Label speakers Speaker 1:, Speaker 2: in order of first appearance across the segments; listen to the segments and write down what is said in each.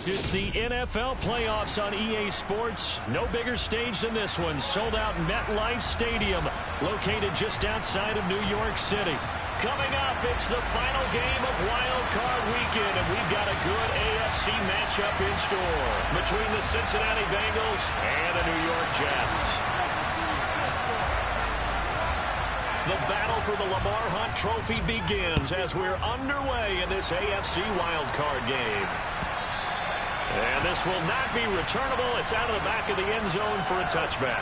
Speaker 1: It's the NFL playoffs on EA Sports. No bigger stage than this one. Sold out MetLife Stadium, located just outside of New York City. Coming up, it's the final game of Wild Card Weekend, and we've got a good AFC matchup in store between the Cincinnati Bengals and the New York Jets. The battle for the Lamar Hunt Trophy begins as we're underway in this AFC Wild Card game. And this will not be returnable. It's out of the back of the end zone for a touchback.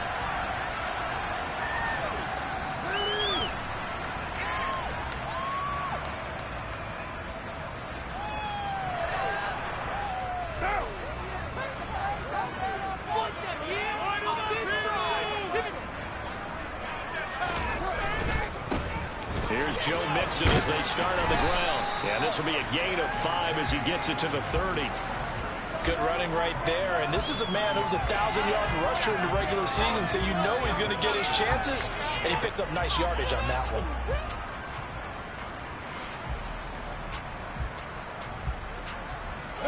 Speaker 1: Here's Joe Mixon as they start on the ground. And this will be a gain of 5 as he gets it to the 30.
Speaker 2: Good running right there, and this is a man who was a 1,000-yard rusher in the regular season, so you know he's going to get his chances, and he picks up nice yardage on that one.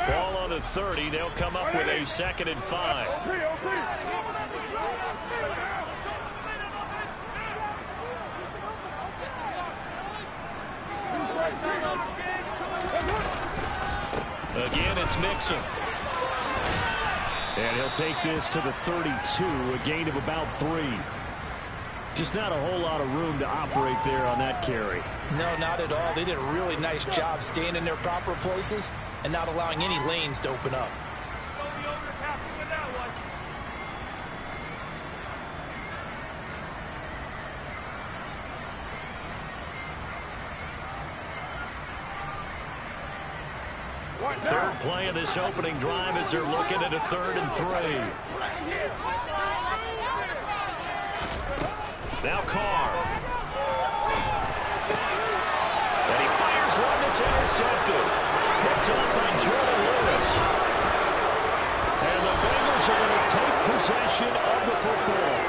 Speaker 1: Ball on the 30. They'll come up with a 2nd and 5. Again, it's Mixon. And he'll take this to the 32, a gain of about 3. Just not a whole lot of room to operate there on that carry.
Speaker 2: No, not at all. They did a really nice job staying in their proper places and not allowing any lanes to open up.
Speaker 1: Third play of this opening drive as they're looking at a 3rd and 3. Now Carr. And he fires one that's intercepted. Picked up by Jordan Lewis. And the Bengals are going to take possession of the football.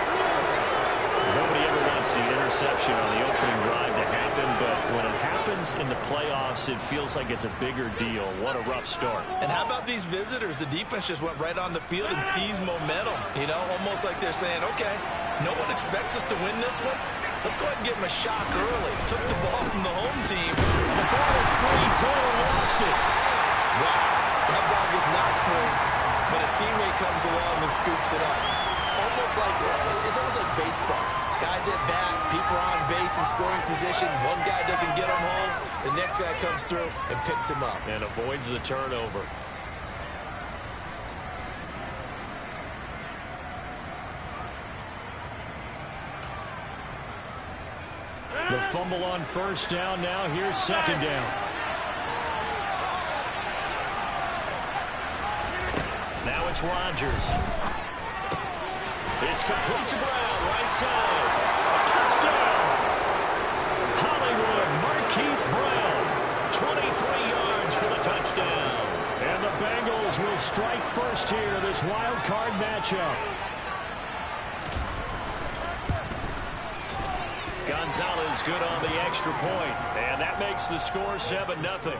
Speaker 1: Nobody ever wants the interception on the opening drive to happen, but when it happens in the playoffs, it feels like it's a bigger deal. What a rough start.
Speaker 2: And how about these visitors? The defense just went right on the field and seized momentum. You know, almost like they're saying, okay, no one expects us to win this one. Let's go ahead and give them a shock early. Took the ball from the home team.
Speaker 1: And the ball is free. Taylor lost it.
Speaker 2: Wow, that ball was not free, but a teammate comes along and scoops it up. It's almost like baseball. Guys at bat, people are on base in scoring position. One guy doesn't get him home. The next guy comes through and picks him up.
Speaker 1: And avoids the turnover. The fumble on 1st down. Now here's 2nd down. Now it's Rodgers. It's complete to Brown, right side. Touchdown! Hollywood, Marquise Brown. 23 yards for the touchdown. And the Bengals will strike first here, this wild card matchup. Gonzalez good on the extra point. And that makes the score 7-0.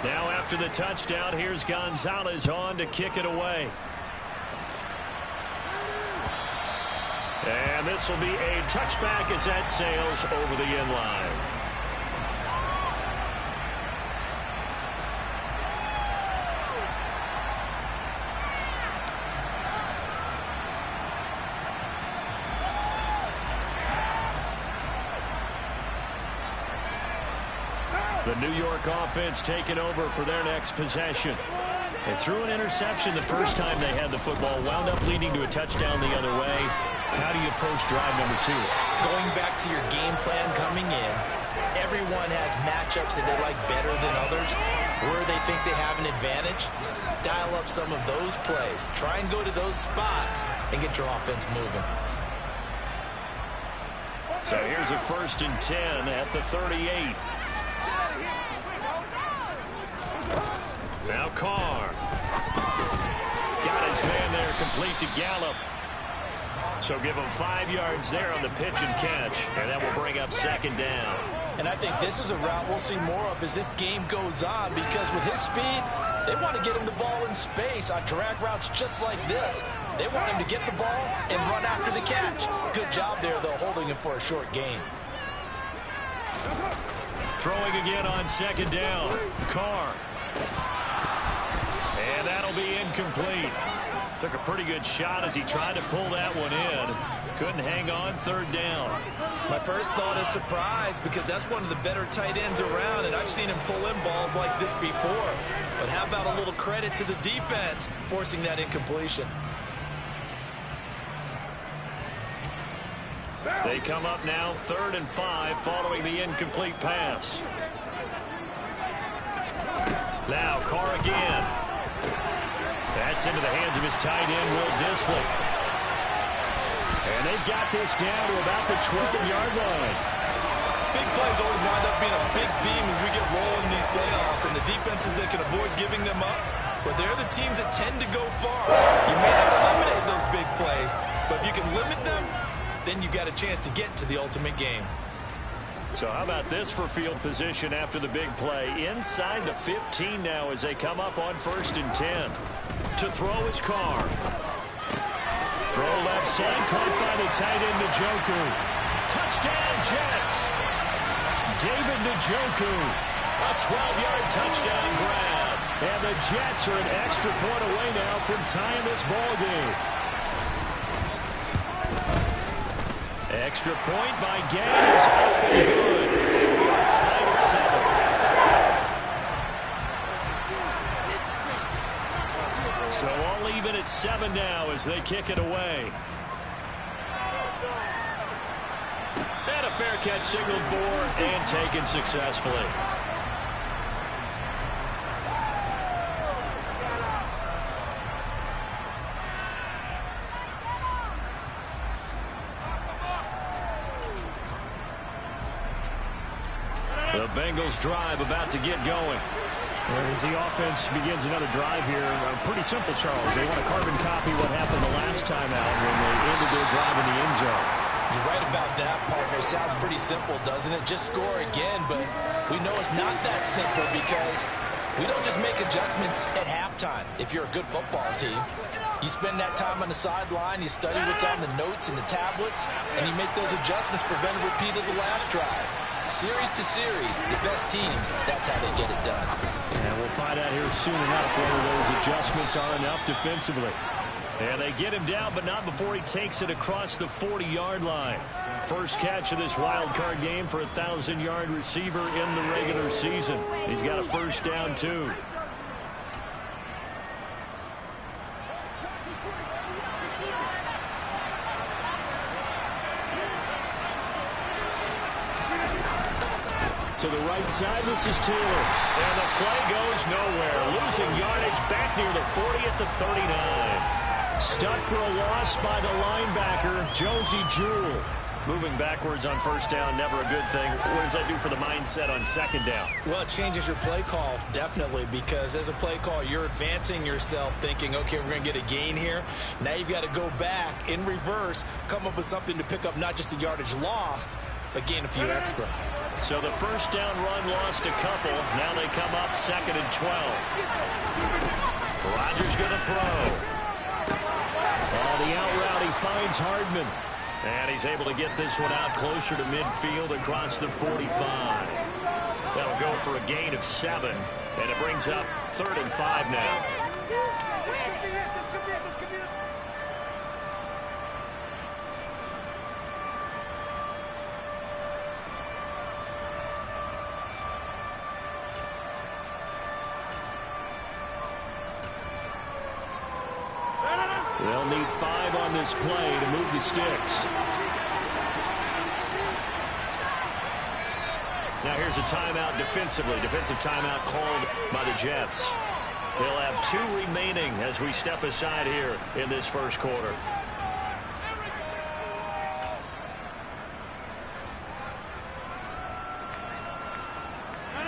Speaker 1: Now after the touchdown, here's Gonzalez on to kick it away. And this will be a touchback as that sails over the end line. The New York offense taking over for their next possession. They threw an interception the first time they had the football, wound up leading to a touchdown the other way. How do you approach drive number 2?
Speaker 2: Going back to your game plan coming in, everyone has matchups that they like better than others, where they think they have an advantage. Dial up some of those plays. Try and go to those spots and get your offense moving.
Speaker 1: So here's a 1st and 10 at the 38. Now Carr. Got his man there, complete to Gallup. So give him 5 yards there on the pitch and catch, and that will bring up second down.
Speaker 2: And I think this is a route we'll see more of as this game goes on, because with his speed, they want to get him the ball in space on drag routes just like this. They want him to get the ball and run after the catch. Good job there, though, holding him for a short gain.
Speaker 1: Throwing again on second down. Carr. And that'll be incomplete. Took a pretty good shot as he tried to pull that one in. Couldn't hang on third down.
Speaker 2: My first thought is surprise, because that's one of the better tight ends around, and I've seen him pull in balls like this before. But how about a little credit to the defense forcing that incompletion?
Speaker 1: They come up now 3rd and 5 following the incomplete pass. Now Carr again. That's into the hands of his tight end, Will Dissly. And they've got this down to about the 12-yard line.
Speaker 2: Big plays always wind up being a big theme as we get rolling these playoffs, and the defenses that can avoid giving them up, but they're the teams that tend to go far. You may not eliminate those big plays, but if you can limit them, then you got a chance to get to the ultimate game.
Speaker 1: So how about this for field position after the big play? Inside the 15 now as they come up on 1st and 10. To throw is Carr. Throw left side, caught by the tight end Njoku. Touchdown Jets. David Njoku. A 12-yard touchdown grab. And the Jets are an extra point away now from tying this ball game. Extra point by Gaines, up and good. And we are tied at 7. So all even at 7 now as they kick it away. And a fair catch signaled for and taken successfully. The Bengals drive about to get going.
Speaker 3: As the offense begins another drive here, pretty simple, Charles. They want to carbon copy what happened the last time out when they ended their drive in the end zone.
Speaker 2: You're right about that, partner. Sounds pretty simple, doesn't it? Just score again, but we know it's not that simple because we don't just make adjustments at halftime if you're a good football team. You spend that time on the sideline, you study what's on the notes and the tablets, and you make those adjustments, prevent a repeat of the last drive. Series to series, the best teams, that's how they get it done.
Speaker 3: And we'll find out here soon enough whether those adjustments are enough defensively.
Speaker 1: And they get him down, but not before he takes it across the 40-yard line. First catch of this wild card game for a 1,000-yard receiver in the regular season. He's got a first down, too. To the right side, this is Taylor. And the play goes nowhere. Losing yardage back near the 40 at the 39. Stuck for a loss by the linebacker, Josie Jewell. Moving backwards on first down, never a good thing. What does that do for the mindset on second down?
Speaker 2: Well, it changes your play call, definitely, because as a play call, you're advancing yourself thinking, okay, we're going to get a gain here. Now you've got to go back in reverse, come up with something to pick up not just the yardage lost, but gain a few extra.
Speaker 1: So the first down run lost a couple. Now they come up 2nd and 12. Rodgers going to throw. The out route, he finds Hardman. And he's able to get this one out closer to midfield across the 45. That'll go for a gain of 7. And it brings up 3rd and 5 now. They'll need 5 on this play to move the sticks. Now here's a timeout defensively. Defensive timeout called by the Jets. They'll have 2 remaining as we step aside here in this first quarter.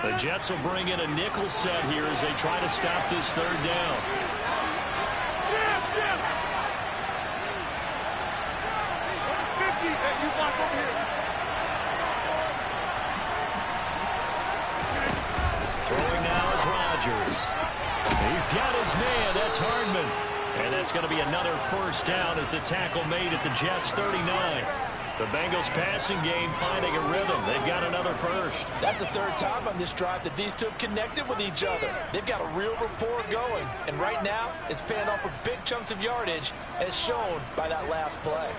Speaker 1: The Jets will bring in a nickel set here as they try to stop this 3rd down.
Speaker 3: got his man. That's Hardman. And that's going to be another first down as the tackle made at the Jets' 39. The Bengals passing game finding a rhythm. They've got another first.
Speaker 2: That's the third time on this drive that these two have connected with each other. They've got a real rapport going. And right now, it's paying off with big chunks of yardage as shown by that last play.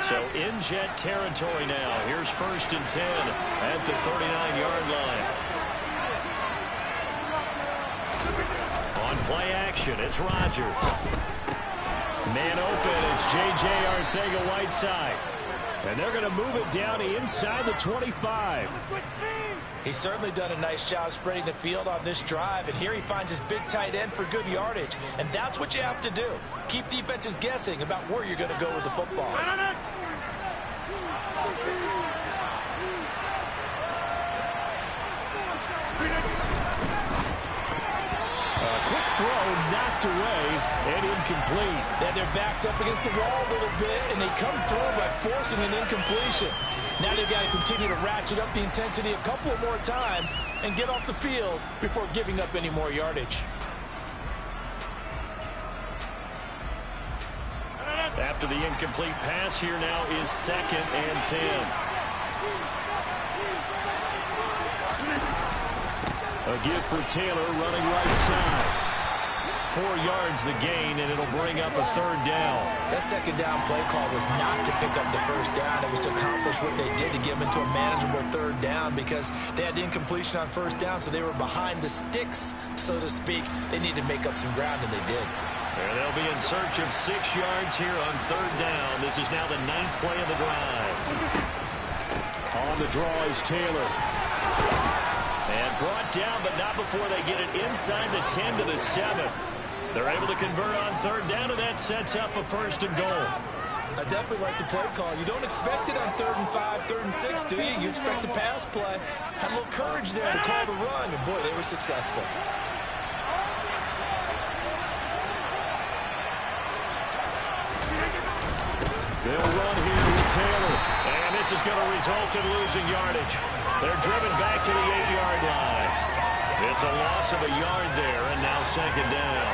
Speaker 3: So in Jet territory now. Here's 1st and 10 at the 39-yard line. On play action, it's Rodgers. Man open, it's J.J. Arcega-Whiteside. And they're going to move it down inside the 25.
Speaker 2: He's certainly done a nice job spreading the field on this drive, and here he finds his big tight end for good yardage. And that's what you have to do. Keep defenses guessing about where you're going to go with the football.
Speaker 3: Quick throw, knocked away, and incomplete.
Speaker 2: They had their backs up against the wall a little bit, and they come through by forcing an incompletion. Now they've got to continue to ratchet up the intensity a couple of more times and get off the field before giving up any more yardage.
Speaker 3: After the incomplete pass, here now is 2nd and 10. A give for Taylor running right side. 4 yards the gain, and it'll bring up a 3rd down.
Speaker 2: That 2nd down play call was not to pick up the 1st down. It was to accomplish what they did to get them into a manageable 3rd down because they had the incompletion on 1st down, so they were behind the sticks, so to speak. They needed to make up some ground, and they did.
Speaker 3: And they'll be in search of 6 yards here on 3rd down. This is now the 9th play of the drive. On the draw is Taylor. And brought down, but not before they get it inside the 10 to the 7. They're able to convert on 3rd down, and that sets up a 1st and goal.
Speaker 2: I definitely like the play call. You don't expect it on 3rd and 5, 3rd and 6, do you? You expect a pass play. Had a little courage there to call the run, and boy, they were successful.
Speaker 3: They'll run here with Taylor. And this is going to result in losing yardage. They're driven back to the 8-yard line. It's a loss of a yard there, and now 2nd down.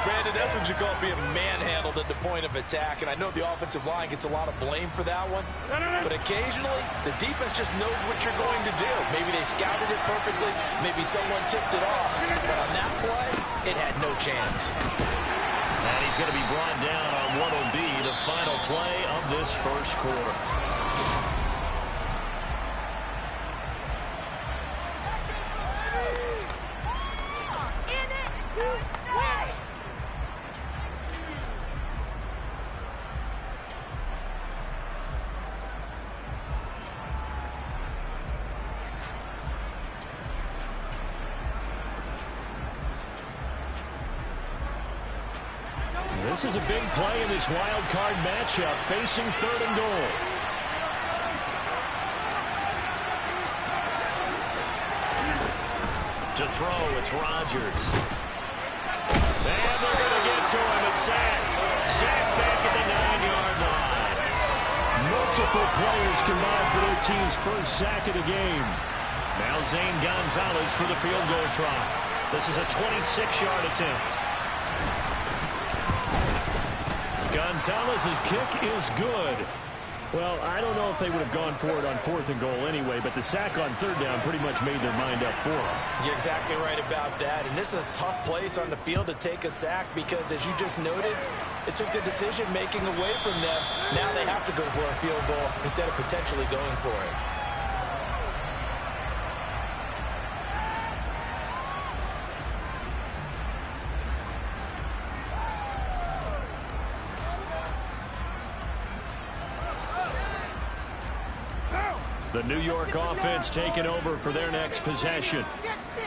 Speaker 2: Brandon, that's what you call being manhandled at the point of attack. And I know the offensive line gets a lot of blame for that one. But occasionally, the defense just knows what you're going to do. Maybe they scouted it perfectly. Maybe someone tipped it off. But on that play, it had no chance.
Speaker 3: And he's going to be brought down on what will be the final play of this 1st quarter. This is a big play in this wild card matchup, facing 3rd and goal. To throw, it's Rodgers. And they're going to get to him, a sack. Sack back at the 9-yard line. Multiple players combined for their team's first sack of the game. Now Zane Gonzalez for the field goal try. This is a 26-yard attempt. Gonzalez's kick is good. Well, I don't know if they would have gone for it on 4th and goal anyway, but the sack on 3rd down pretty much made their mind up for them.
Speaker 2: You're exactly right about that. And this is a tough place on the field to take a sack because, as you just noted, it took the decision-making away from them. Now they have to go for a field goal instead of potentially going for it.
Speaker 3: The New York offense taking over for their next possession.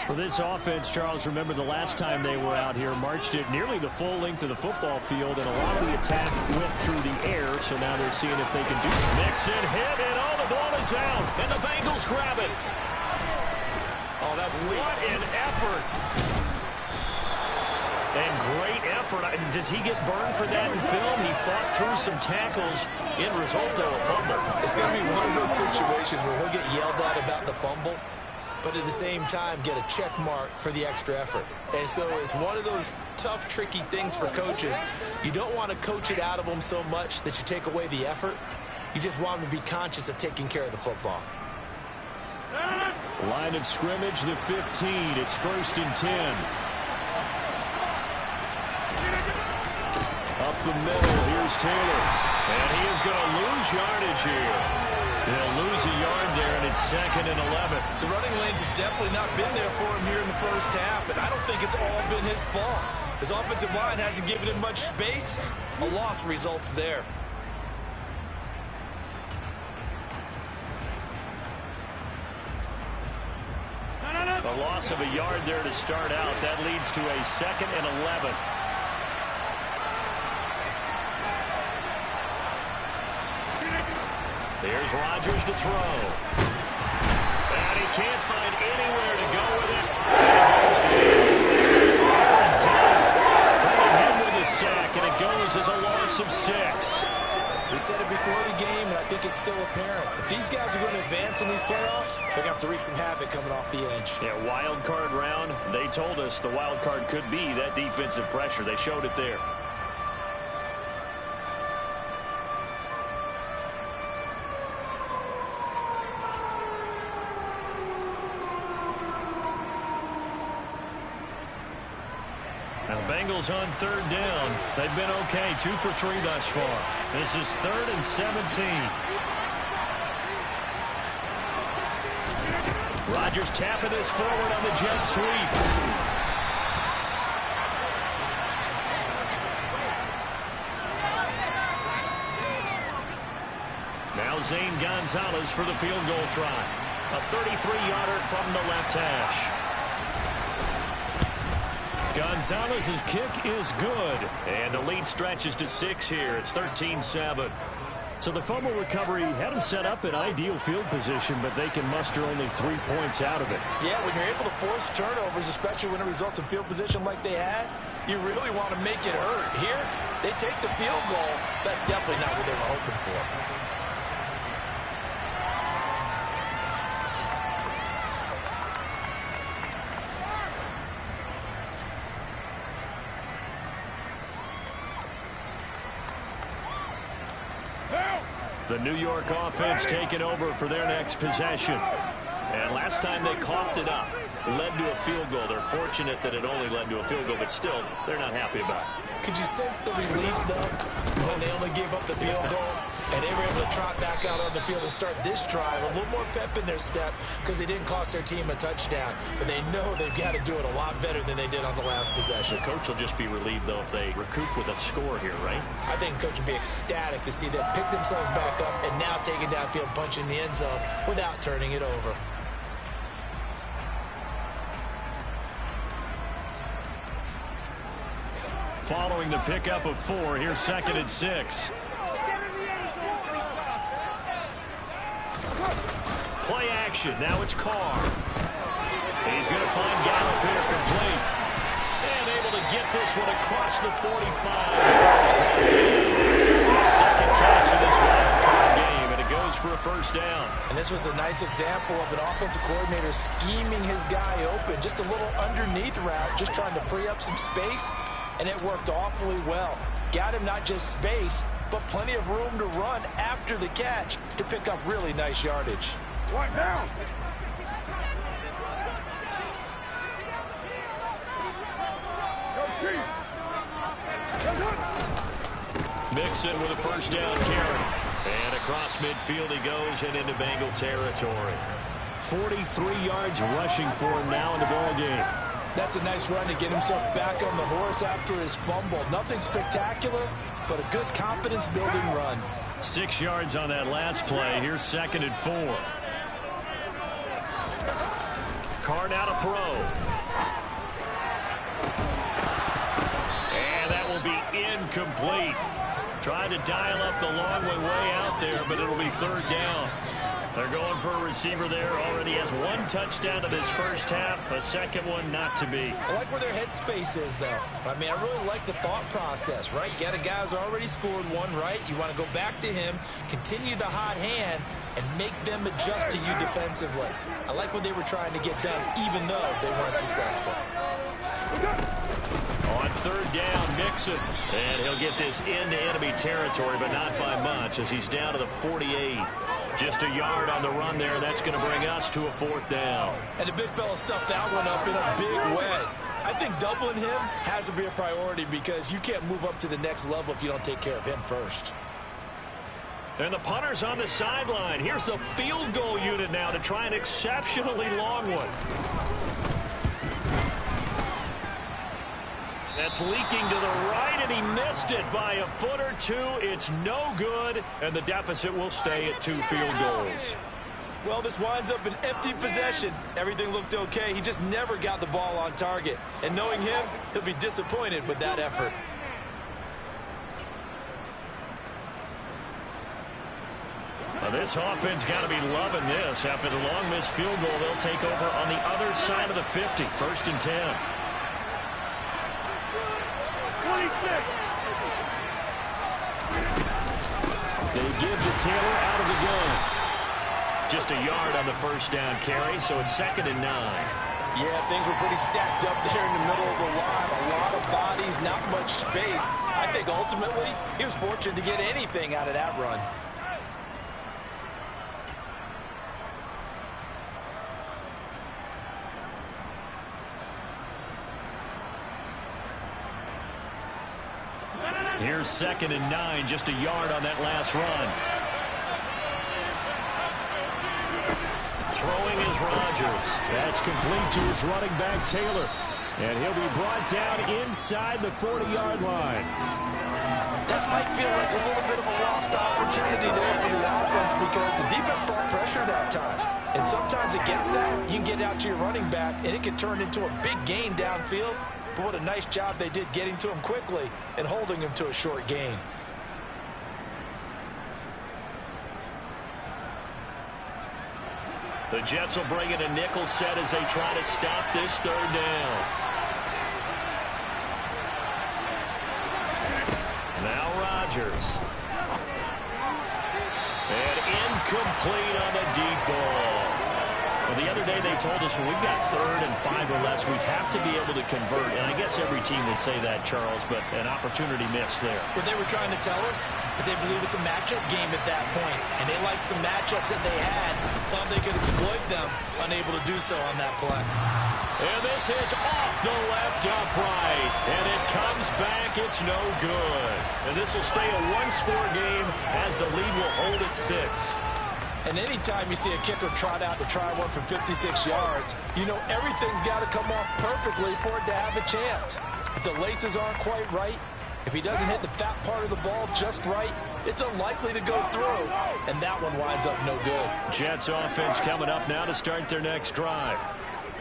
Speaker 3: For this offense, Charles, remember the last time they were out here, marched it nearly the full length of the football field, and a lot of the attack went through the air, so now they're seeing if they can do it. Mixon hit, and oh, the ball is out, and the Bengals grab it.
Speaker 2: Oh, that's sweet.
Speaker 3: What an effort.
Speaker 1: And great effort. Does he get burned for that in film? He fought through some tackles. End result, though, a fumble.
Speaker 2: It's going to be one of those situations where he'll get yelled at about the fumble, but at the same time get a check mark for the extra effort. And so it's one of those tough, tricky things for coaches. You don't want to coach it out of them so much that you take away the effort. You just want them to be conscious of taking care of the football.
Speaker 3: Line of scrimmage, the 15. It's 1st and 10. Up the middle, here's Taylor.
Speaker 1: And he is going to lose yardage here. He'll lose a yard there, and it's 2nd and 11.
Speaker 2: The running lanes have definitely not been there for him here in the first half, and I don't think it's all been his fault. His offensive line hasn't given him much space. A loss results there.
Speaker 1: A loss of a yard there to start out. That leads to a 2nd and 11. There's Rodgers to throw. And he can't find anywhere to go with it. And credit him with a sack, and it goes as a loss of 6.
Speaker 2: We said it before the game, and I think it's still apparent. If these guys are going to advance in these playoffs, they're going to have to wreak some havoc coming off the edge.
Speaker 1: Yeah, wild card round. They told us the wild card could be that defensive pressure. They showed it there. Now, Bengals on 3rd down. They've been okay, 2 for 3 thus far. This is 3rd and 17. Rodgers tapping this forward on the jet sweep. Now Zane Gonzalez for the field goal try. A 33-yarder from the left hash. Gonzalez's kick is good. And the lead stretches to 6 here. It's 13-7. So the fumble recovery had him set up in ideal field position, but they can muster only 3 points out of it.
Speaker 2: Yeah, when you're able to force turnovers, especially when it results in field position like they had, you really want to make it hurt. Here, they take the field goal. That's definitely not what they were hoping for.
Speaker 1: The New York offense taking over for their next possession. And last time they coughed it up, led to a field goal. They're fortunate that it only led to a field goal, but still, they're not happy about it.
Speaker 2: Could you sense the relief, though, when they only gave up the field goal? And they were able to trot back out on the field and start this drive. A little more pep in their step because they didn't cost their team a touchdown. But they know they've got to do it a lot better than they did on the last possession.
Speaker 1: The coach will just be relieved, though, if they recoup with a score here, right?
Speaker 2: I think the coach will be ecstatic to see them pick themselves back up and now take it downfield, punch in the end zone without turning it over.
Speaker 1: Following the pickup of 4, here's 2nd and 6. Play action. Now it's Carr. He's going to find Gallup here complete. And able to get this one across the 45. Second catch in this wild card game, and it goes for a first down.
Speaker 2: And this was a nice example of an offensive coordinator scheming his guy open. Just a little underneath route, just trying to free up some space. And it worked awfully well. Got him not just space, but plenty of room to run after the catch to pick up really nice yardage.
Speaker 4: Right now.
Speaker 1: Mixon with a first down carry. And across midfield he goes and into Bengal territory. 43 yards rushing for him now in the ball game.
Speaker 2: That's a nice run to get himself back on the horse after his fumble. Nothing spectacular, but a good confidence-building run.
Speaker 1: 6 yards on that last play. Here's 2nd and 4. Carr now to throw. And that will be incomplete. Tried to dial up the long way out there, but it'll be 3rd down.
Speaker 3: They're going for a receiver there. Already has one touchdown in this first half. A second one not to be.
Speaker 2: I like where their headspace is, though. I mean, I really like the thought process, right? You got a guy who's already scored one, right? You want to go back to him, continue the hot hand, and make them adjust to you defensively. I like what they were trying to get done, even though they weren't successful.
Speaker 3: On third down, Mixon. And he'll get this into enemy territory, but not by much, as he's down to the 48. Just a yard on the run there. That's going to bring us to a fourth down.
Speaker 2: And the big fella stuffed that one up in a big way. I think doubling him has to be a priority because you can't move up to the next level if you don't take care of him first.
Speaker 3: And the punter's on the sideline. Here's the field goal unit now to try an exceptionally long one. That's leaking to the right, and he missed it by a foot or two. It's no good, and the deficit will stay at 2 field goals.
Speaker 2: Well, this winds up an empty possession. Everything looked okay. He just never got the ball on target. And knowing him, he'll be disappointed with that effort.
Speaker 3: Well, this offense got to be loving this. After the long missed field goal, they'll take over on the other side of the 50, 1st and 10. They give to Taylor out of the gun. Just a yard on the first down carry, so it's 2nd and 9.
Speaker 2: Yeah, things were pretty stacked up there in the middle of the line. A lot of bodies, not much space. I think ultimately he was fortunate to get anything out of that run.
Speaker 3: Here's 2nd and 9, just a yard on that last run. Throwing is Rodgers. That's complete to his running back, Taylor. And he'll be brought down inside the 40-yard line.
Speaker 2: That might feel like a little bit of a lost opportunity there for the offense because the defense brought pressure that time. And sometimes against that, you can get out to your running back, and it can turn into a big gain downfield. But what a nice job they did getting to him quickly and holding him to a short gain.
Speaker 3: The Jets will bring in a nickel set as they try to stop this 3rd down. Now Rodgers. And incomplete on the deep ball. Well, the other day they told us when we've got 3rd and 5 or less, we have to be able to convert. And I guess every team would say that, Charles, but an opportunity missed there.
Speaker 2: What they were trying to tell us is they believe it's a matchup game at that point. And they liked some matchups that they had, thought they could exploit them, unable to do so on that play.
Speaker 3: And this is off the left upright. And it comes back. It's no good. And this will stay a one-score game as the lead will hold at 6.
Speaker 2: And anytime you see a kicker trot out to try one from 56 yards, you know everything's got to come off perfectly for it to have a chance. If the laces aren't quite right, if he doesn't hit the fat part of the ball just right, it's unlikely to go through. And that one winds up no good.
Speaker 3: Jets offense coming up now to start their next drive.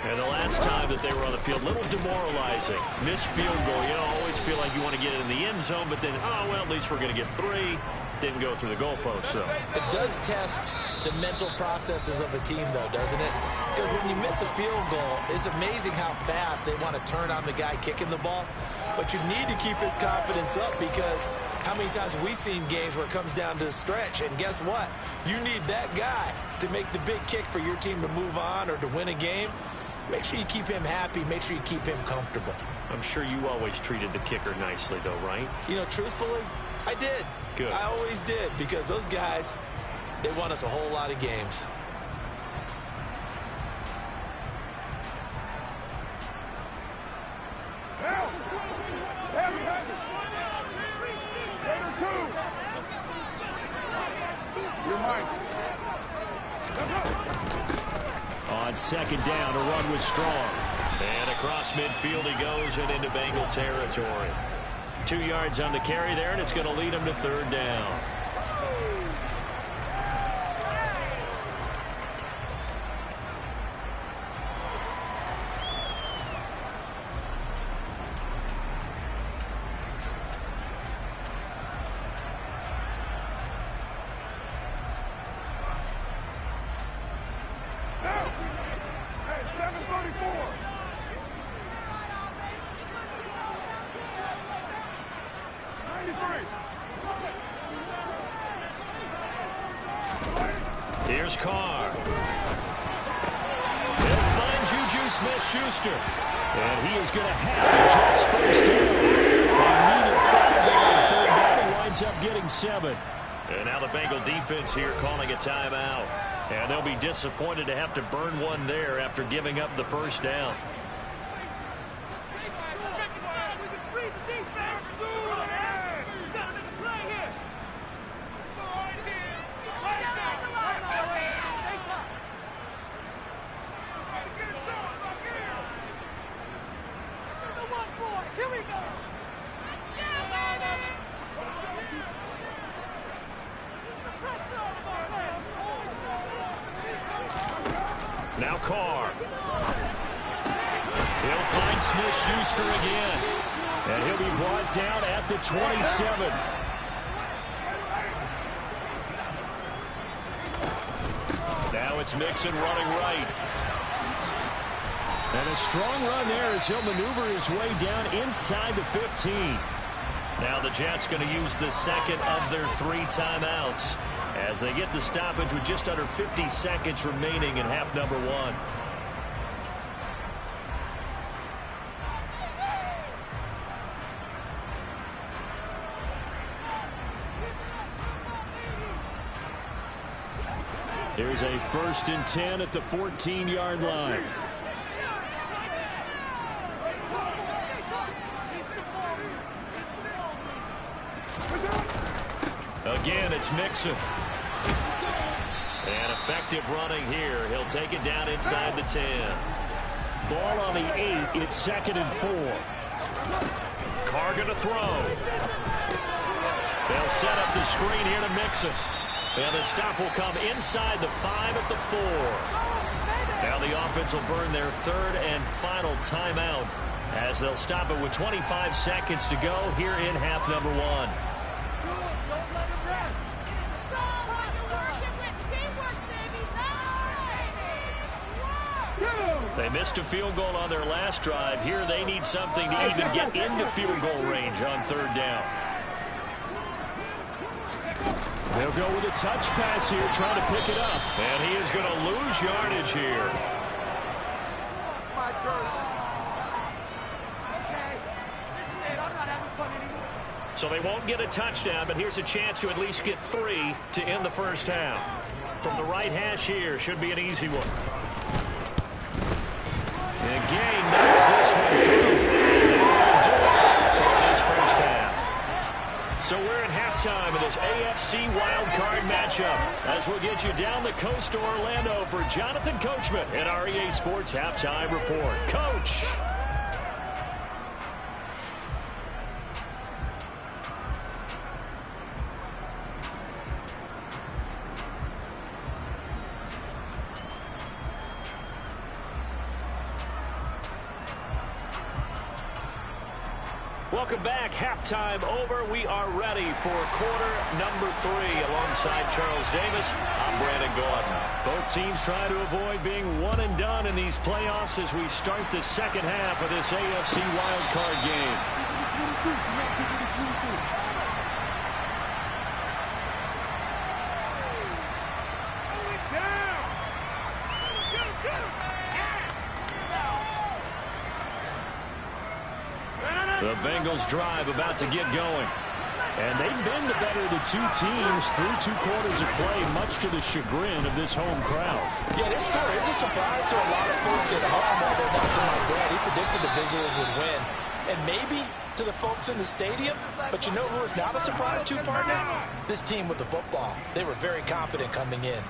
Speaker 3: And the last time that they were on the field, a little demoralizing. Missed field goal. You know, always feel like you want to get it in the end zone, but then, oh, well, at least we're going to get 3. Didn't go through the goalpost, so.
Speaker 2: It does test the mental processes of a team, though, doesn't it? Because when you miss a field goal, it's amazing how fast they want to turn on the guy kicking the ball. But you need to keep his confidence up because how many times have we seen games where it comes down to the stretch? And guess what? You need that guy to make the big kick for your team to move on or to win a game. Make sure you keep him happy. Make sure you keep him comfortable.
Speaker 3: I'm sure you always treated the kicker nicely, though, right?
Speaker 2: You know, truthfully, I did.
Speaker 3: Good.
Speaker 2: I always did because those guys, they won us a whole lot of games.
Speaker 3: On 2nd down, a run was strong. And across midfield he goes and into Bengal territory. 2 yards on the carry there, and it's going to lead him to 3rd down. Here's Carr. He'll find Juju Smith-Schuster. And he is going to have the Jets first down. They needed 5 there on third down. He winds up getting 7. And now the Bengal defense here calling a timeout. And they'll be disappointed to have to burn one there after giving up the first down. Now Carr. He'll find Smith-Schuster again. And he'll be brought down at the 27. Now it's Mixon running right. And a strong run there as he'll maneuver his way down inside the 15. Now the Jets going to use the second of their 3 timeouts as they get the stoppage with just under 50 seconds remaining in half number 1. Here's a 1st and 10 at the 14-yard line. Again, it's Mixon. And effective running here. He'll take it down inside the 10. Ball on the 8. It's 2nd and 4. Carr going to throw. They'll set up the screen here to Mixon. And the stop will come inside the 5 at the 4. Now the offense will burn their 3rd and final timeout as they'll stop it with 25 seconds to go here in half number 1. They missed a field goal on their last drive. Here they need something to even get into field goal range on 3rd down. They'll go with a touch pass here, trying to pick it up. And he is going to lose yardage here. So they won't get a touchdown, but here's a chance to at least get 3 to end the first half. From the right hash here, should be an easy one. And Gay knocks this one through. And do it for this first half. So we're at halftime of this AFC wildcard matchup as we'll get you down the coast to Orlando for Jonathan Coachman in our EA Sports Halftime Report. Coach. Welcome back. Halftime over. We are ready for quarter number 3. Alongside Charles Davis, I'm Brandon Gordon. Both teams trying to avoid being one and done in these playoffs as we start the second half of this AFC wildcard game. The Bengals drive about to get going. And they've been the better of the 2 teams through 2 quarters of play, much to the chagrin of this home crowd.
Speaker 2: Yeah, this score is a surprise to a lot of folks at home, although not to my dad. He predicted the visitors would win. And maybe to the folks in the stadium, but you know who is not a surprise to, partner? This team with the football. They were very confident coming in.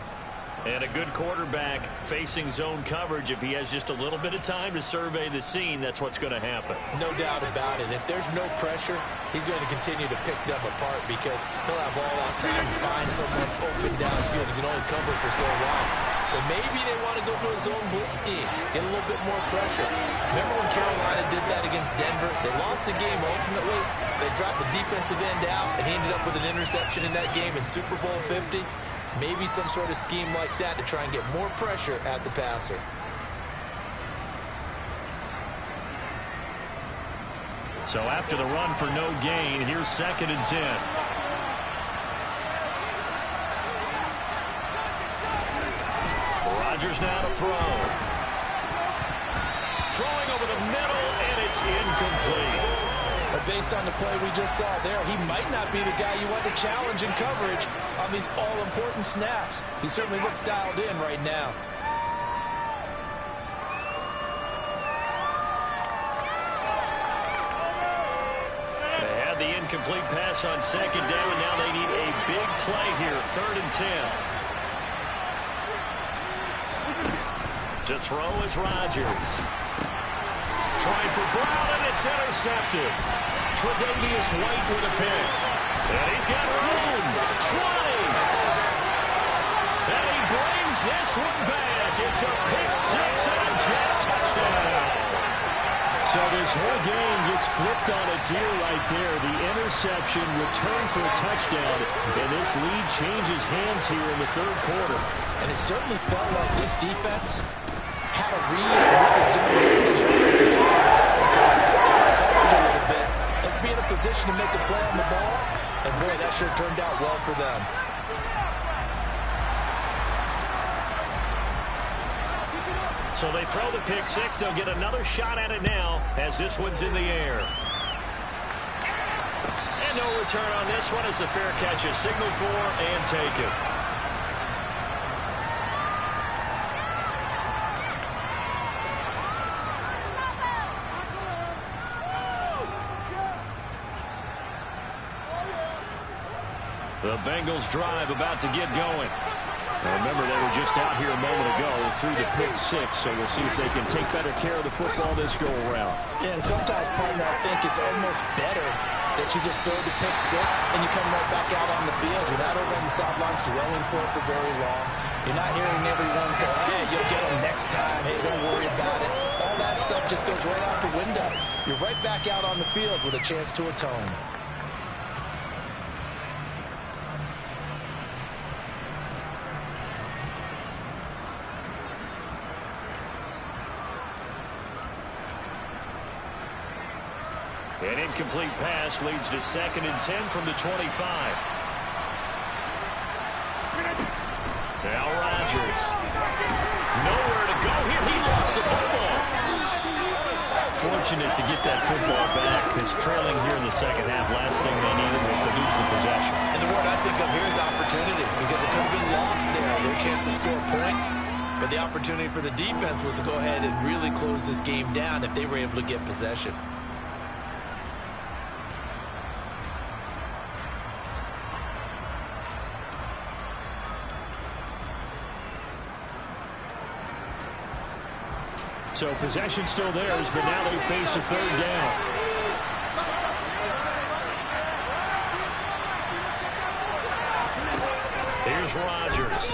Speaker 3: And a good quarterback facing zone coverage. If he has just a little bit of time to survey the scene, that's what's going to happen.
Speaker 2: No doubt about it. If there's no pressure, he's going to continue to pick them apart because he'll have all that time to find someone open downfield. He can only cover for so long. So maybe they want to go to a zone blitz scheme, get a little bit more pressure. Remember when Carolina did that against Denver? They lost the game ultimately. They dropped the defensive end out, and he ended up with an interception in that game in Super Bowl 50. Maybe some sort of scheme like that to try and get more pressure at the passer.
Speaker 3: So after the run for no gain, here's 2nd and 10. throw. Throwing over the middle, and it's incomplete.
Speaker 2: But based on the play we just saw there, he might not be the guy you want to challenge in coverage on these all-important snaps. He certainly looks dialed in right now.
Speaker 3: They had the incomplete pass on second down. Now they need a big play here, 3rd and 10. To throw is Rodgers. Trying for Brown, and it's intercepted. Tre'Davious White with a pick. And he's got room. 20. And he brings this one back. It's a pick six and a jet touchdown.
Speaker 1: So this whole game gets flipped on its ear right there. The interception returned for a touchdown, and this lead changes hands here in the 3rd quarter.
Speaker 2: And it certainly felt like this defense had a read on what was going on in the offensive side. So let's take our coverage a little bit. Let's be in a position to make a play on the ball. And boy, that sure turned out well for them.
Speaker 3: So they throw the pick six. They'll get another shot at it now as this one's in the air. And no return on this one as the fair catch is signaled for and taken. The Bengals drive about to get going. Now remember, they were just out here a moment ago through the pick six, so we'll see if they can take better care of the football this go-around.
Speaker 2: Yeah, and sometimes, partner, I think it's almost better that you just throw the pick six and you come right back out on the field. You're not over on the sidelines dwelling for it for very long. You're not hearing everyone say, hey, you'll get them next time. Hey, don't worry about it. All that stuff just goes right out the window. You're right back out on the field with a chance to atone.
Speaker 3: An incomplete pass leads to 2nd and 10 from the 25. Now Rodgers. Nowhere to go here. He lost the football. Fortunate to get that football back because trailing here in the second half, last thing they needed was to lose the possession.
Speaker 2: And the word I think of here is opportunity because it could have been lost there. Their chance to score points. But the opportunity for the defense was to go ahead and really close this game down if they were able to get possession.
Speaker 1: So possession still theirs, but now they face a 3rd down.
Speaker 3: Here's Rodgers.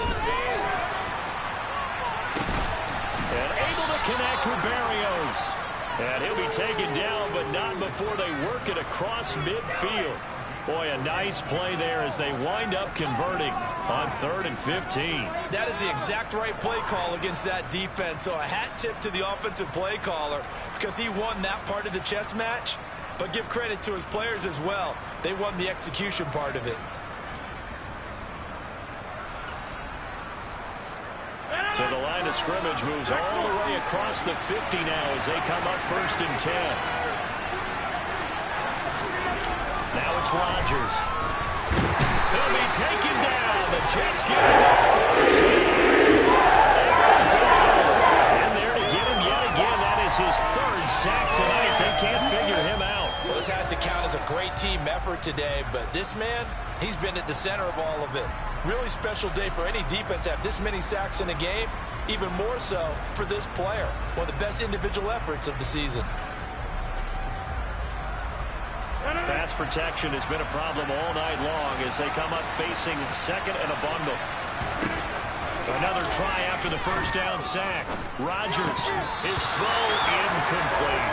Speaker 3: And able to connect with Barrios. And he'll be taken down, but not before they work it across midfield. Boy, a nice play there as they wind up converting on 3rd and 15.
Speaker 2: That is the exact right play call against that defense. So a hat tip to the offensive play caller because he won that part of the chess match. But give credit to his players as well. They won the execution part of it.
Speaker 3: So the line of scrimmage moves all the way across the 50 now as they come up 1st and 10. Now it's Rodgers. He'll be taken down. The Jets get him off for a save. And there to get him yet again. That is his 3rd sack tonight. They can't figure him out.
Speaker 2: Well, this has to count as a great team effort today, but this man, he's been at the center of all of it. Really special day for any defense to have this many sacks in a game. Even more so for this player. One of the best individual efforts of the season.
Speaker 3: Pass protection has been a problem all night long as they come up facing 2nd and a bundle. Another try after the 1st down sack. Rodgers, his throw incomplete.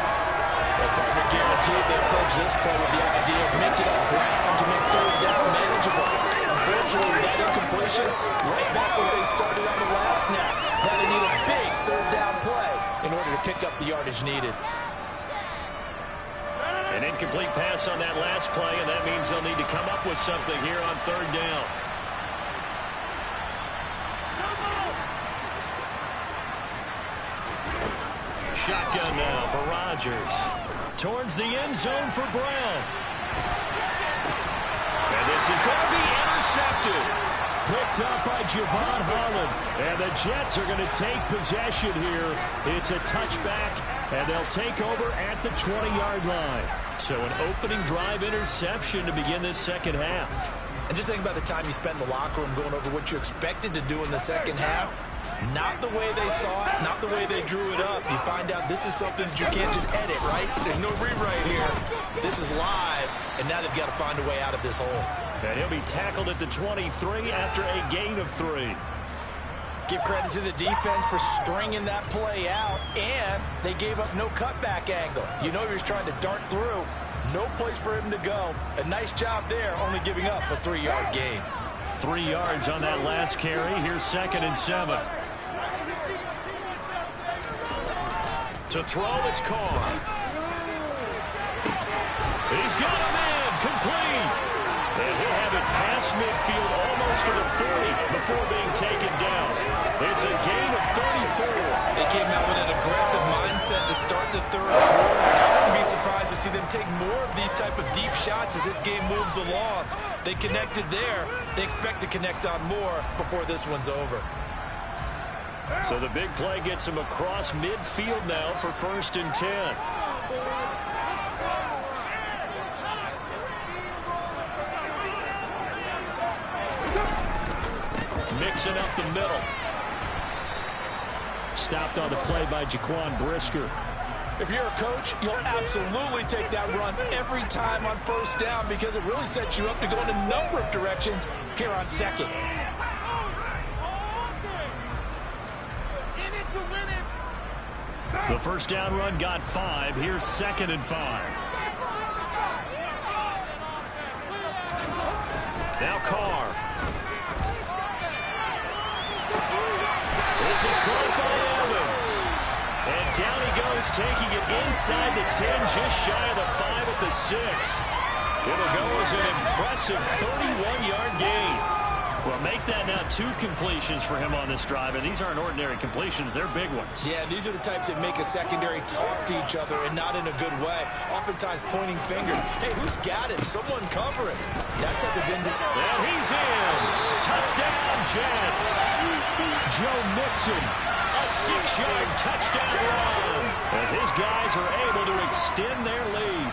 Speaker 2: Well, partner, guaranteed they approach this play with the idea of making up ground to make 3rd down manageable. Unfortunately, that incompletion right back where they started on the last snap. Now they need a big 3rd down play in order to pick up the yardage needed.
Speaker 3: An incomplete pass on that last play, and that means they'll need to come up with something here on 3rd down.
Speaker 2: 3
Speaker 3: shotgun now for Rodgers. Towards the end zone for Brown. And this is going to be intercepted. Picked up by Javon Holland. And the Jets are going to take possession here. It's a touchback, and they'll take over at the 20-yard line. So an opening drive interception to begin this second half.
Speaker 2: And just think about the time you spent in the locker room going over what you expected to do in the second half. Not the way they saw it, not the way they drew it up. You find out this is something that you can't just edit, right? There's no rewrite here. This is live, and now they've got to find a way out of this hole.
Speaker 3: And he'll be tackled at the 23 after a gain of 3.
Speaker 4: Give credit to the defense for stringing that play out, and they gave up no cutback angle. You know he was trying to dart through. No place for him to go. A nice job there, only giving up a 3-yard gain.
Speaker 3: 3 yards on that last carry. Here's 2nd and 7. To throw, it's Carr. He's got a man complete. And he'll have it past midfield almost to the 30 before being taken down. It's a gain of 34.
Speaker 2: They came out with an aggressive mindset to start the third quarter. I wouldn't be surprised to see them take more of these type of deep shots as this game moves along. They connected there. They expect to connect on more before this one's over.
Speaker 3: So the big play gets him across midfield now for 1st and 10. Mixing up the middle. Stopped on the play by Jaquan Brisker.
Speaker 4: If you're a coach, you'll absolutely take that run every time on 1st down because it really sets you up to go in a number of directions here on 2nd.
Speaker 3: The 1st down run got 5. Here's 2nd and 5. Now Carr. This is caught by Evans. And down he goes, taking it inside the 10, just shy of the 5 at the 6. It'll go as an impressive 31-yard gain. Well, make that now 2 completions for him on this drive, and these aren't ordinary completions. They're big ones.
Speaker 2: Yeah, these are the types that make a secondary talk to each other and not in a good way. Oftentimes pointing fingers. Hey, who's got him? Someone cover him. That type of indecision.
Speaker 3: And he's in. Touchdown, Jets. Joe Mixon, a 6-yard touchdown run as his guys are able to extend their lead.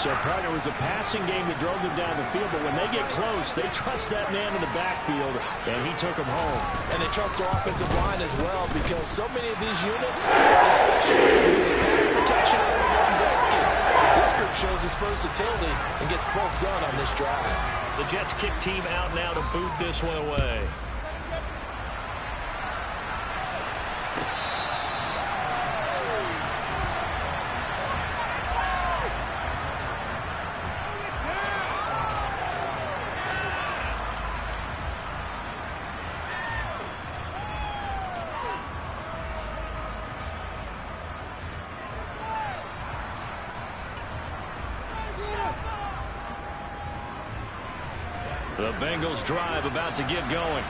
Speaker 3: So, partner, it was a passing game that drove them down the field, but when they get close, they trust that man in the backfield, and he took them home.
Speaker 4: And they trust their offensive line as well because so many of these units, especially the pass protection out of the run game, this group shows its versatility and gets both done on this drive.
Speaker 3: The Jets kick team out now to boot this one away. The Bengals drive about to get going.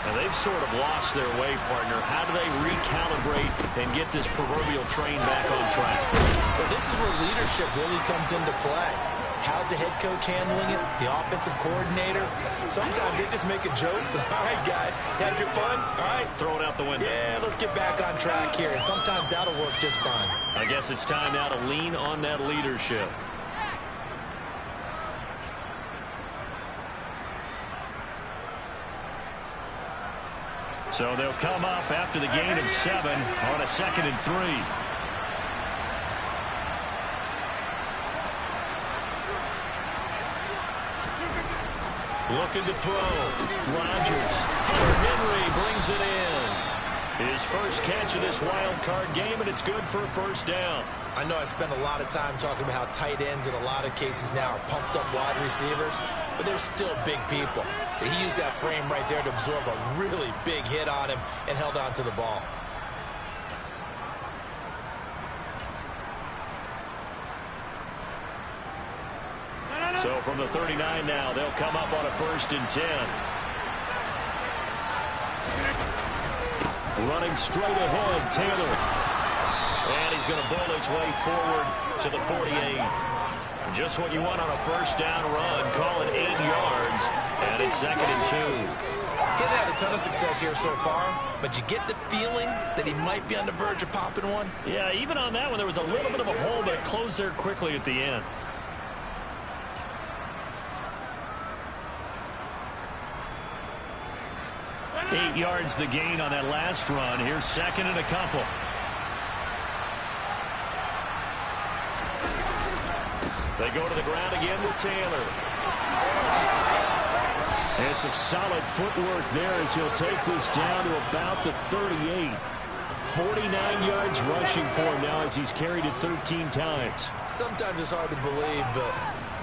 Speaker 3: And they've sort of lost their way, partner. How do they recalibrate and get this proverbial train back on track?
Speaker 2: Well, this is where leadership really comes into play. How's the head coach handling it? The offensive coordinator? Sometimes they just make a joke. All right, guys, had your fun? All right.
Speaker 3: Throw it out the window.
Speaker 2: Yeah, let's get back on track here. And sometimes that'll work just fine.
Speaker 3: I guess it's time now to lean on that leadership. So they'll come up after the gain of 7 on a 2nd and 3. Looking to throw. Rodgers. Henry brings it in. His first catch of this wild card game, and it's good for a 1st down.
Speaker 2: I know I spent a lot of time talking about how tight ends in a lot of cases now are pumped up wide receivers, but they're still big people. He used that frame right there to absorb a really big hit on him and held on to the ball.
Speaker 3: So from the 39 now, they'll come up on a 1st and 10. Running straight ahead, Taylor. And he's going to bull his way forward to the 48. Just what you want on a first down run. Call it 8 yards, and it's 2nd and 2.
Speaker 4: He hasn't had a ton of success here so far, but you get the feeling that he might be on the verge of popping one.
Speaker 3: Yeah, even on that one, there was a little bit of a hole, but it closed there quickly at the end. Eight yards the gain on that last run. Here's 2nd and a couple. They go to the ground again with Taylor.
Speaker 1: And some solid footwork there as he'll take this down to about the 38. 49 yards rushing for him now as he's carried it 13 times.
Speaker 2: Sometimes it's hard to believe, but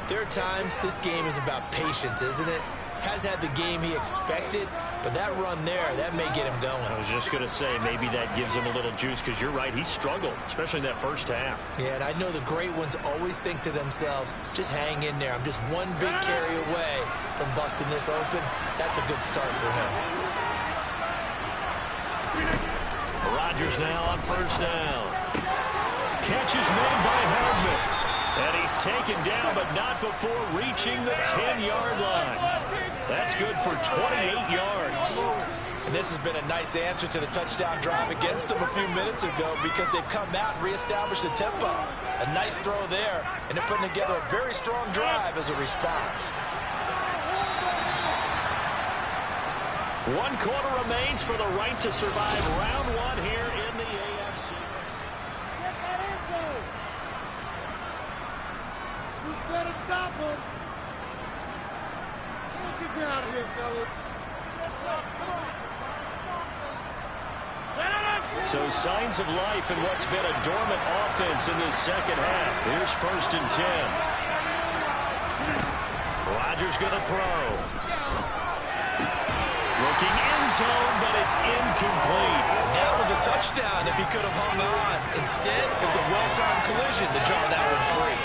Speaker 2: there are times this game is about patience, isn't it? Has had the game he expected, but that run there, that may get him going.
Speaker 3: I was just going to say, maybe that gives him a little juice, because you're right, he struggled, especially in that first half.
Speaker 2: Yeah, and I know the great ones always think to themselves, just hang in there. I'm just one big carry away from busting this open. That's a good start for him.
Speaker 3: Rodgers now on first down. Catch is made by Hardman. And he's taken down, but not before reaching the 10-yard line. That's good for 28 yards.
Speaker 4: And this has been a nice answer to the touchdown drive against them a few minutes ago, because they've come out and reestablished the tempo. A nice throw there, and they're putting together a very strong drive as a response.
Speaker 3: 1 quarter remains for the right to survive round 1 here in the AFC.
Speaker 5: Gotta stop him. Get me out of here, fellas.
Speaker 1: So signs of life in what's been a dormant offense in this second half. Here's 1st and 10.
Speaker 3: Rodgers going to throw. Looking end zone, but it's incomplete.
Speaker 2: That was a touchdown if he could have hung on. Instead, it was a well-timed collision to draw that one free.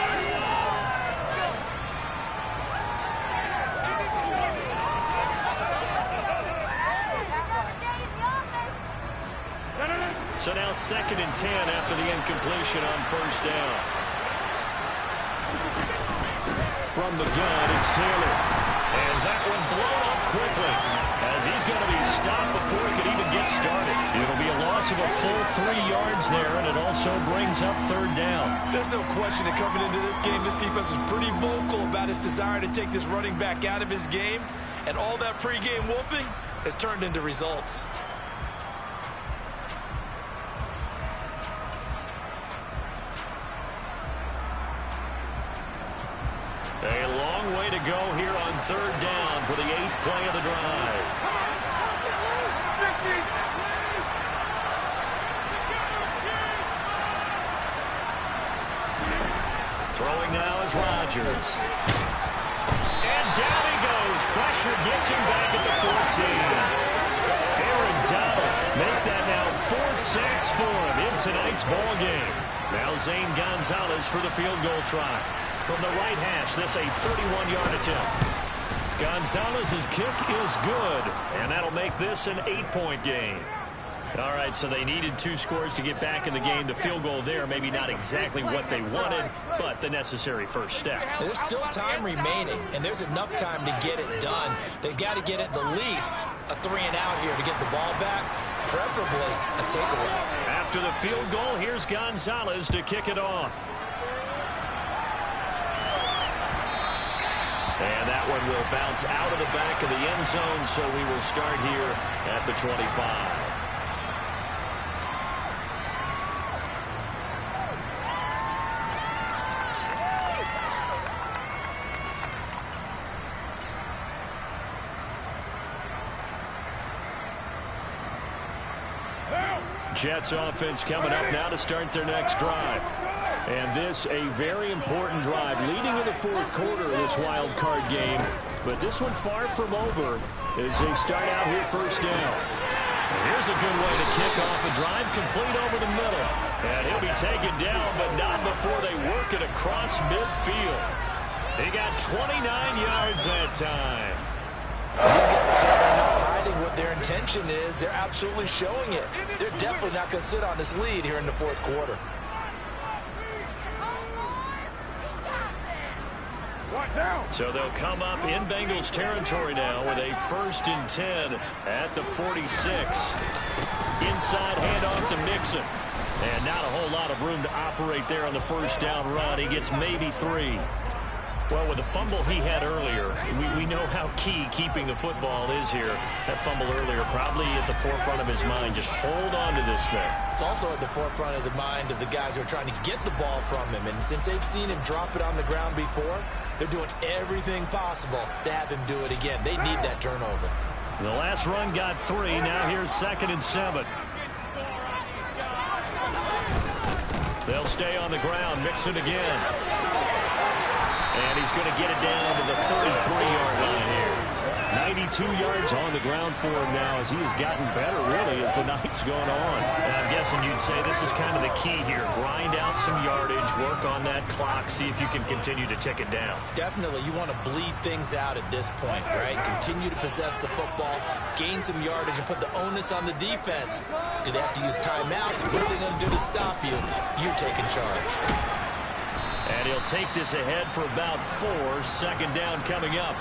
Speaker 3: So now 2nd and 10 after the incompletion on first down.
Speaker 1: From the gun, it's Taylor.
Speaker 3: And that one blown up quickly, as he's going to be stopped before he could even get started.
Speaker 1: It'll be a loss of a full 3 yards there, and it also brings up 3rd down.
Speaker 2: There's no question that coming into this game, this defense was pretty vocal about its desire to take this running back out of his game, and all that pregame wolfing has turned into results.
Speaker 3: A long way to go here on 3rd down for the 8th play of the drive. Throwing now is Rodgers. And down he goes. Pressure gets him back at the 14. Aaron Donald make that now 4 sacks for him in tonight's ball game. Now Zane Gonzalez for the field goal try. From the right hash, this a 31-yard attempt. Gonzalez's kick is good, and that'll make this an 8-point game. All right, so they needed 2 scores to get back in the game. The field goal there, maybe not exactly what they wanted, but the necessary first step.
Speaker 2: There's still time remaining, and there's enough time to get it done. They've got to get at the least a 3-and-out here to get the ball back, preferably a takeaway.
Speaker 3: After the field goal, here's Gonzalez to kick it off. And that one will bounce out of the back of the end zone, so we will start here at the 25. Jets offense coming up now to start their next drive. And this a very important drive leading in the 4th quarter of this wild card game. But this one far from over as they start out here first down. And here's a good way to kick off a drive, complete over the middle. And he'll be taken down, but not before they work it across midfield. He got 29 yards that time.
Speaker 4: These guys are not hiding what their intention is. They're absolutely showing it. They're definitely not going to sit on this lead here in the 4th quarter.
Speaker 3: So they'll come up in Bengals territory now with a 1st and 10 at the 46. Inside handoff to Mixon. And not a whole lot of room to operate there on the first down run. He gets maybe 3. Well, with the fumble he had earlier, we know how key keeping the football is here. That fumble earlier probably at the forefront of his mind. Just hold on to this thing.
Speaker 2: It's also at the forefront of the mind of the guys who are trying to get the ball from him. And since they've seen him drop it on the ground before, they're doing everything possible to have him do it again. They need that turnover.
Speaker 3: The last run got 3. Now here's 2nd and 7. They'll stay on the ground. Mixon again. And he's going to get it down to the 33-yard line here. 92 yards on the ground for him now as he has gotten better, really, as the night's gone on. And I'm guessing you'd say this is kind of the key here. Grind out some yardage, work on that clock, see if you can continue to tick it down.
Speaker 2: Definitely, you want to bleed things out at this point, right? Continue to possess the football, gain some yardage, and put the onus on the defense. Do they have to use timeouts? What are they going to do to stop you? You're taking charge.
Speaker 3: And he'll take this ahead for about 4. 2nd down coming up.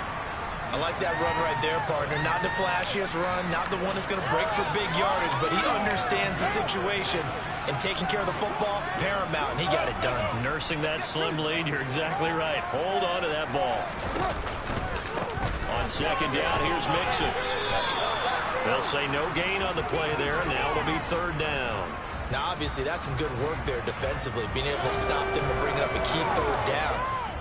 Speaker 2: I like that run right there, partner. Not the flashiest run, not the one that's going to break for big yardage, but he understands the situation. And taking care of the football, paramount, and he got it done.
Speaker 3: Nursing that slim lead, you're exactly right. Hold on to that ball. On 2nd down, here's Mixon. They'll say no gain on the play there. Now it'll be 3rd down.
Speaker 2: Now, obviously, that's some good work there defensively, being able to stop them and bring up a key 3rd down.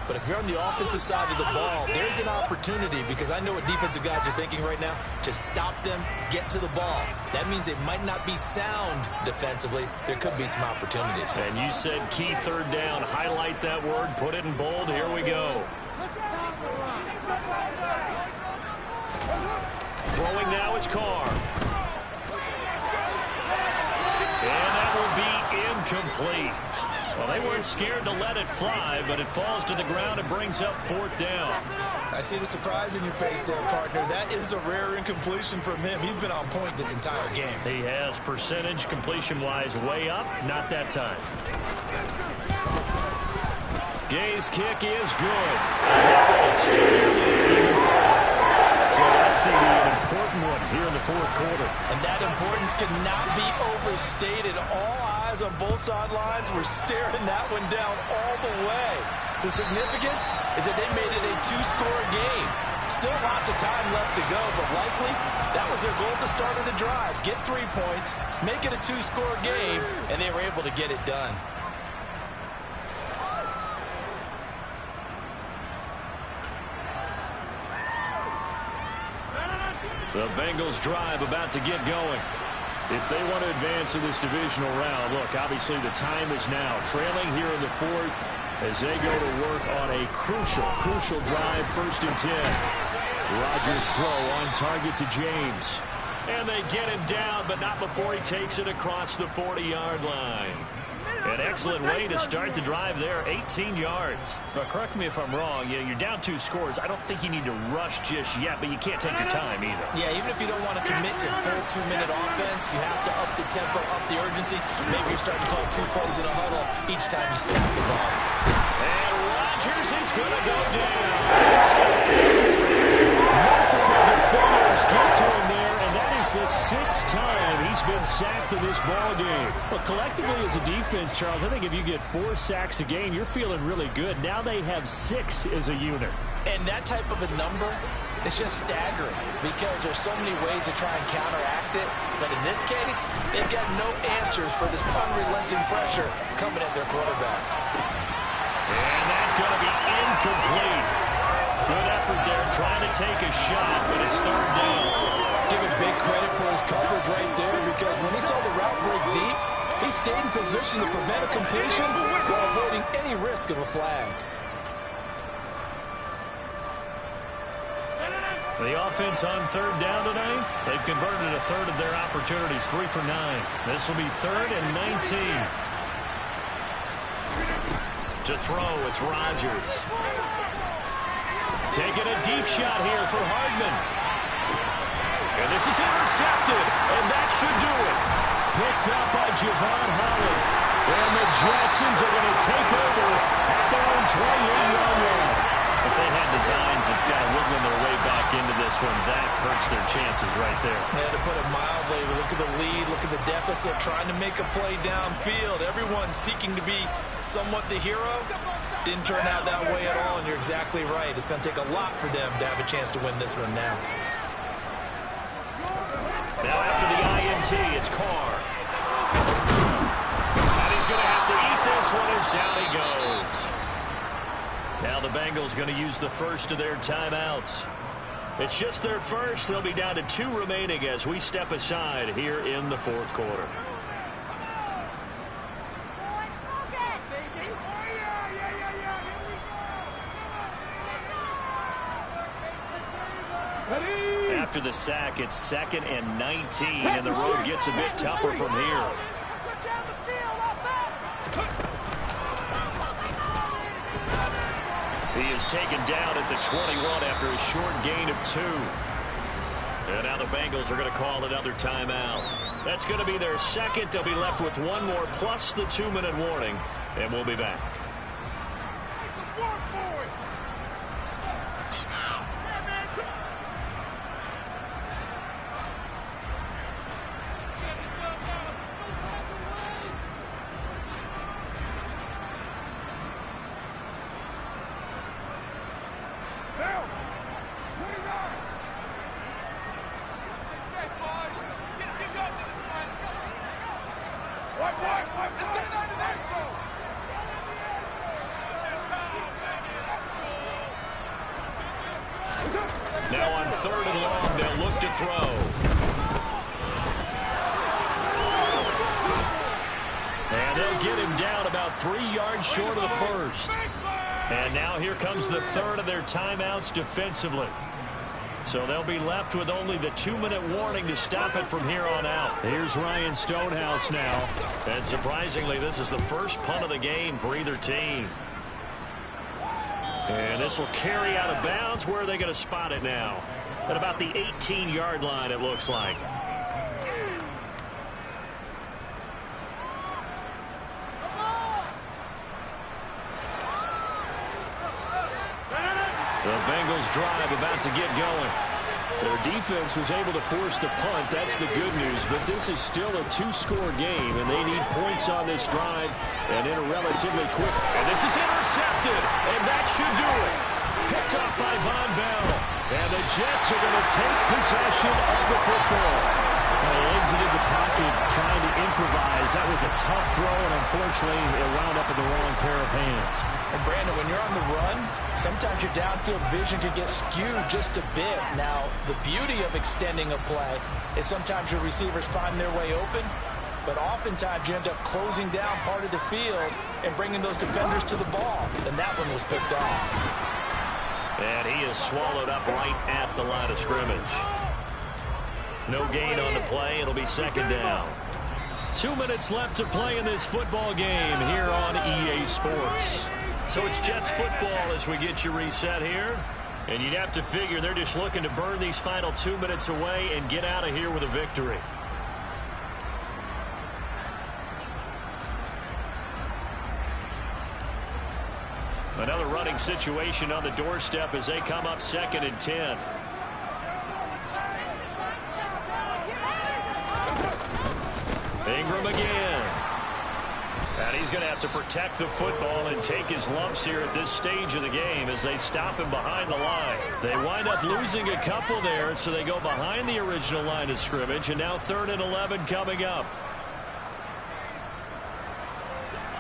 Speaker 2: But if you're on the offensive side of the ball, there's an opportunity, because I know what defensive guys are thinking right now, to stop them, get to the ball. That means they might not be sound defensively. There could be some opportunities.
Speaker 3: And you said key 3rd down. Highlight that word, put it in bold. Here we go. Throwing now is Carr. And that will be incomplete. Well, they weren't scared to let it fly, but it falls to the ground and brings up 4th down.
Speaker 2: I see the surprise in your face there, partner. That is a rare incompletion from him. He's been on point this entire game.
Speaker 3: He has percentage completion-wise way up. Not that time. Gay's kick is good. So that's an important one here in the 4th quarter.
Speaker 2: And that importance cannot be overstated. All eyes on both sidelines were staring that one down all the way. The significance is that they made it a 2-score game. Still lots of time left to go, but likely that was their goal at the start of the drive. Get 3 points, make it a 2-score game, and they were able to get it done.
Speaker 3: The Bengals drive about to get going. If they want to advance in this divisional round, look, obviously the time is now. Trailing here in the 4th as they go to work on a crucial drive, 1st and 10. Rodgers throw on target to James. And they get him down, but not before he takes it across the 40-yard line. An excellent way to start the drive there, 18 yards. But correct me if I'm wrong, you're down 2 scores. I don't think you need to rush just yet, but you can't take your time either.
Speaker 2: Yeah, even if you don't want to commit to full 2-minute offense, you have to up the tempo, up the urgency. Maybe you're starting to call 2 plays in a huddle each time you snap the ball.
Speaker 3: And Rodgers is going to go down. Multiple defenders get to him there, and that is the 6th time he's been sacked in this ball game. But collectively as a defense, Charles, I think if you get 4 sacks a game, you're feeling really good. Now they have 6 as a unit.
Speaker 2: And that type of a number is just staggering because there's so many ways to try and counteract it. But in this case, they've got no answers for this unrelenting pressure coming at their quarterback.
Speaker 3: And that's going to be incomplete. Good effort there trying to take a shot, but it's 3rd down.
Speaker 4: Give him big credit for his coverage right there, because when he saw the route break deep, he stayed in position to prevent a completion while avoiding any risk of a flag.
Speaker 3: The offense on 3rd down tonight, they've converted a 1/3 of their opportunities, 3 for 9. This will be 3rd and 19. To throw, it's Rodgers. Taking a deep shot here for Hardman. And this is intercepted, and that should do it. Picked up by Javon Holland. And the Jacksons are going to take over at their own 28-yard line. If they signs of kind of wiggling their way back into this one. That hurts their chances right there.
Speaker 2: Yeah, to put it mildly, look at the lead, look at the deficit, trying to make a play downfield. Everyone seeking to be somewhat the hero. Didn't turn out that way at all, and you're exactly right. It's going to take a lot for them to have a chance to win this one now.
Speaker 3: Now after the INT, it's Carr. And he's going to have to eat this one as down he goes. Now the Bengals going to use the first of their timeouts. It's just their first. They'll be down to 2 remaining as we step aside here in the fourth quarter. After the sack, it's 2nd and 19, and the road gets a bit tougher from here. He is taken down at the 21 after a short gain of 2. And now the Bengals are going to call another timeout. That's going to be their second. They'll be left with 1 more plus the 2-minute warning, and we'll be back. Now on 3rd and long, they'll look to throw. And they'll get him down about 3 yards short of the first. And now here comes the 3rd of their timeouts defensively. So they'll be left with only the 2-minute warning to stop it from here on out. Here's Ryan Stonehouse now. And surprisingly, this is the first punt of the game for either team. And this will carry out of bounds. Where are they going to spot it now? At about the 18-yard line, it looks like. The Bengals drive about to get going. Their defense was able to force the punt. That's the good news. But this is still a 2-score game, and they need points on this drive and in a relatively quick. And this is intercepted, and that should do it. Picked up by Von Bell. And the Jets are going to take possession of the football. They exited the pocket trying to improvise. That was a tough throw, and unfortunately, it wound up in the wrong pair of hands.
Speaker 4: And Brandon, when you're on the run, sometimes your downfield vision can get skewed just a bit. Now, the beauty of extending a play is sometimes your receivers find their way open, but oftentimes you end up closing down part of the field and bringing those defenders to the ball. And that one was picked off.
Speaker 3: And he is swallowed up right at the line of scrimmage. No gain on the play. It'll be 2nd down. 2 minutes left to play in this football game here on EA Sports. So it's Jets football as we get you reset here. And you'd have to figure they're just looking to burn these final 2 minutes away and get out of here with a victory. Another running situation on the doorstep as they come up 2nd and 10. Ingram again. And he's going to have to protect the football and take his lumps here at this stage of the game as they stop him behind the line. They wind up losing a couple there, so they go behind the original line of scrimmage, and now 3rd and 11 coming up.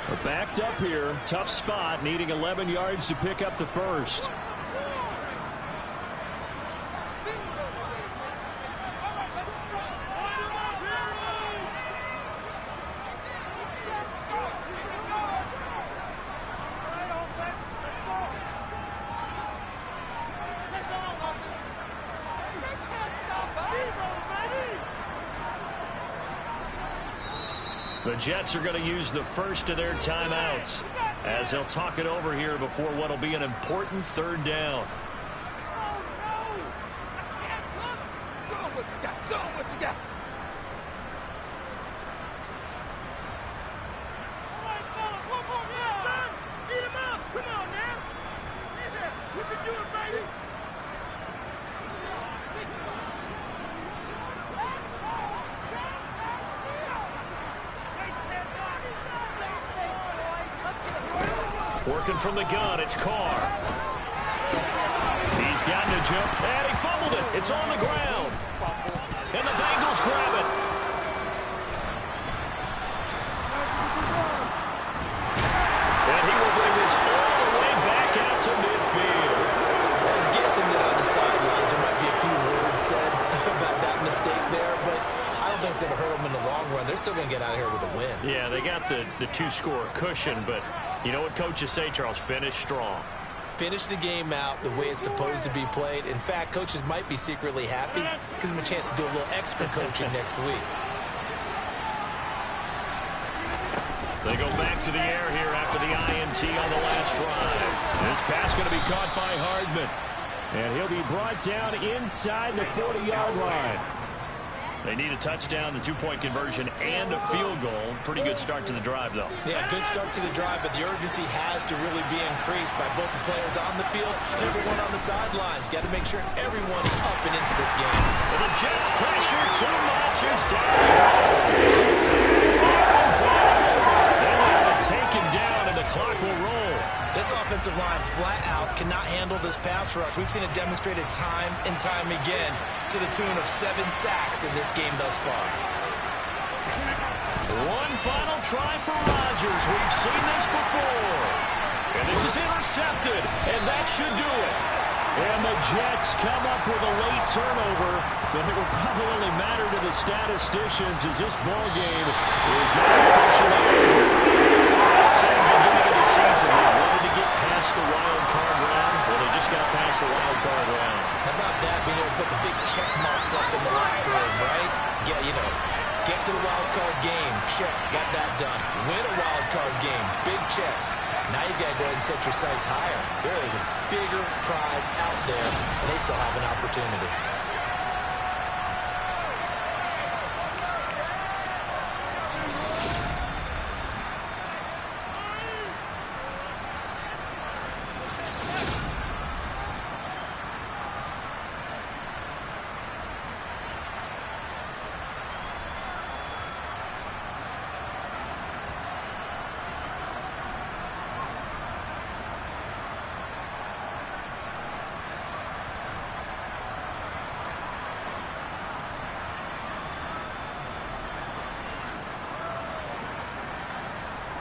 Speaker 3: We're backed up here. Tough spot, needing 11 yards to pick up the first. The Jets are going to use the first of their timeouts as they'll talk it over here before what will be an important 3rd down.
Speaker 5: Show them what you got. Show them what you got. All right, fellas, one more time. Eat him up. Come on now. Yeah, we can do it, baby.
Speaker 3: Working from the gun, it's Carr. He's gotten a jump, and he fumbled it. It's on the ground. And the Bengals grab it. And he will bring this all the way back out to midfield.
Speaker 2: I'm guessing that on the sidelines there might be a few words said about that mistake there, but I don't think it's going to hurt them in the long run. They're still going to get out of here with a win.
Speaker 3: Yeah, they got the two-score cushion, but you know what coaches say, Charles? Finish strong.
Speaker 2: Finish the game out the way it's supposed to be played. In fact, coaches might be secretly happy. Gives them a chance to do a little extra coaching next week.
Speaker 3: They go back to the air here after the INT on the last drive.
Speaker 1: This pass going to be caught by Hardman. And he'll be brought down inside the 40-yard line.
Speaker 3: They need a touchdown, the two-point conversion, and a field goal. Pretty good start to the drive, though.
Speaker 2: Yeah, good start to the drive, but the urgency has to really be increased by both the players on the field and everyone on the sidelines. Got to make sure everyone is up and into this game.
Speaker 3: And the Jets pressure too much is down. Take him down, and the clock will roll.
Speaker 2: This offensive line flat out cannot handle this pass rush. We've seen it demonstrated time and time again to the tune of 7 sacks in this game thus far.
Speaker 3: One final try for Rodgers. We've seen this before. And this is intercepted, and that should do it.
Speaker 1: And the Jets come up with a late turnover, but it will probably only matter to the statisticians as this ball game is now officially over.
Speaker 3: Beginning of the season, they wanted to get past the wild card round. Well, they just got past the wild card round.
Speaker 2: How about that, being able to put the big check marks up in the locker room, right? Yeah, you know, get to the wild card game, check, got that done. Win a wild card game, big check. Now you got to go ahead and set your sights higher. There is a bigger prize out there, and they still have an opportunity.